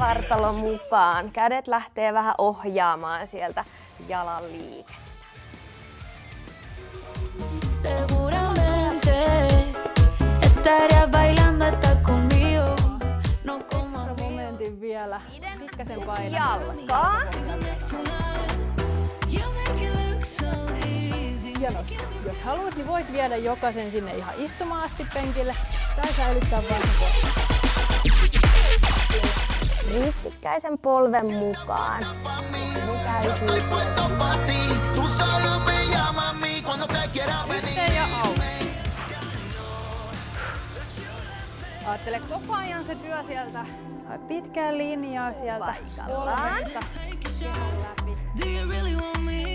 vartalo mukaan. Kädet lähtee vähän ohjaamaan sieltä jalan liikettä. Seguramente estaría bailando hasta conmigo. No como Momentin vielä. Pikkasen paina. Jalkaa. Ja nosta. Jos haluat, niin voit viedä jokaisen sinne ihan istumaan asti penkille tai säilyttää vasen. Ristikkäisen polven mukaan. Yhteen ja auki. Aattele koko ajan se työ sieltä. Pitkää linjaa sieltä. Paikallaan.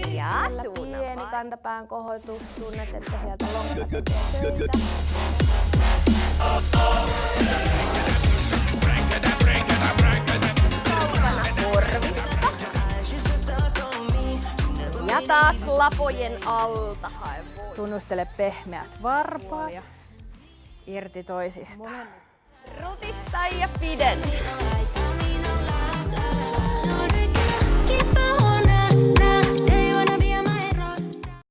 Ja Pieni kantapään kohotus, tunnet, että sieltä lonkka tekee töitä. kaukana korvista. Ja taas lapojen alta hae voimaa. Tunnustele pehmeät varpaat irti toisistaan. Rutista ja pidennä.